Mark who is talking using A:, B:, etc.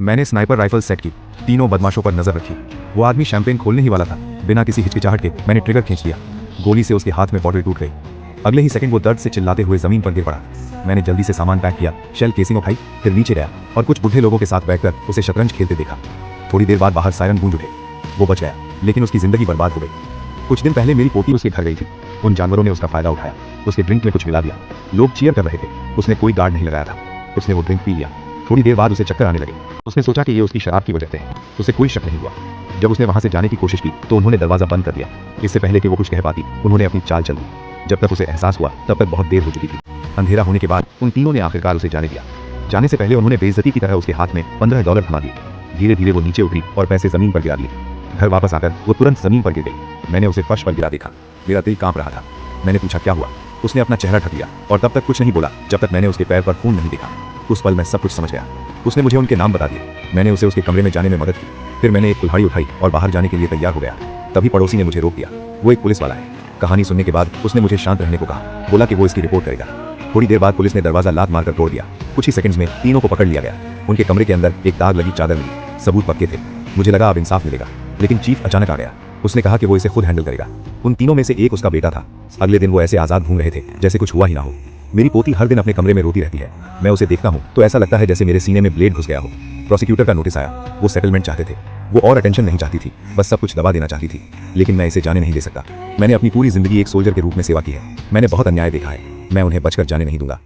A: मैंने sniper rifle set की, तीनों बदमाशों पर नजर रखी। वो आदमी शैंपेन खोलने ही वाला था। बिना किसी हिचकिचाहट के मैंने ट्रिगर खींच लिया। गोली से उसके हाथ में बॉटल टूट गई। अगले ही सेकंड वो दर्द से चिल्लाते हुए जमीन पर गिर पड़ा। मैंने जल्दी से सामान पैक किया, शेल केसिंग उठाई, फिर नीचे गया और कुछ बुढ़े लोगों के साथ बैठकर उसे शतरंज खेलते देखा। थोड़ी देर बाद बाहर सायरन गूंज उठे। वो बच गया, लेकिन उसकी जिंदगी बर्बाद हो गई। कुछ दिन पहले मेरी पोती उसके घर गई थी। उन जानवरों ने उसका फायदा उठाया, उसके ड्रिंक में कुछ मिला दिया। लोग चीयर कर रहे थे। उसने कोई गार्ड नहीं लगाया था। उसने वो ड्रिंक पी लिया। थोड़ी देर बाद उसे चक्कर आने लगे। उसने सोचा कि ये उसकी शराब की वजह से है। उसे कोई शक नहीं हुआ। जब उसने वहां से जाने की कोशिश की तो उन्होंने दरवाजा बंद कर दिया। इससे पहले कि वो कुछ कह पाती, उन्होंने अपनी चाल चल दी। जब तक उसे एहसास हुआ तब तक बहुत देर हो चुकी थी। अंधेरा होने के बाद उन तीनों ने आखिरकार उसे जाने दिया। जाने से पहले उन्होंने बेइज्जती की तरह उसके हाथ में $15 थमा दिए। धीरे धीरे वो नीचे उतरी और पैसे जमीन पर गिरा दिए। घर वापस आकर वो तुरंत जमीन पर गिर गई। मैंने उसे फर्श पर गिरा देखा। मेरा दिल कांप रहा था। मैंने पूछा क्या हुआ। उसने अपना चेहरा ढक लिया और तब तक कुछ नहीं बोला जब तक मैंने उसके पैर पर खून नहीं देखा। उस पल मैं सब कुछ समझ गया। उसने मुझे उनके नाम बता दिए। मैंने उसे उसके कमरे में जाने में मदद की। फिर मैंने एक कुल्हाड़ी उठाई और बाहर जाने के लिए तैयार हो गया। तभी पड़ोसी ने मुझे रोक दिया। वो एक पुलिस वाला है। कहानी सुनने के बाद उसने मुझे शांत रहने को कहा। बोला कि वो इसकी रिपोर्ट करेगा। थोड़ी देर बाद पुलिस ने दरवाजा लात मारकर तोड़ दिया। कुछ ही सेकंड्स में तीनों को पकड़ लिया गया। उनके कमरे के अंदर एक दाग लगी चादर मिली। सबूत पक्के थे। मुझे लगा अब इंसाफ मिलेगा, लेकिन चीफ अचानक आ गया। उसने कहा कि वो इसे खुद हैंडल करेगा। उन तीनों में से एक उसका बेटा था। अगले दिन वो ऐसे आजाद घूम रहे थे जैसे कुछ हुआ ही ना हो। मेरी पोती हर दिन अपने कमरे में रोती रहती है। मैं उसे देखता हूँ तो ऐसा लगता है जैसे मेरे सीने में ब्लेड घुस गया हो। प्रोसिक्यूटर का नोटिस आया। वो सेटलमेंट चाहते थे। वो और अटेंशन नहीं चाहती थी, बस सब कुछ दबा देना चाहती थी। लेकिन मैं इसे जाने नहीं दे सकता। मैंने अपनी पूरी जिंदगी एक सोल्जर के रूप में सेवा की है। मैंने बहुत अन्याय देखा है। मैं उन्हें बचकर जाने नहीं दूंगा।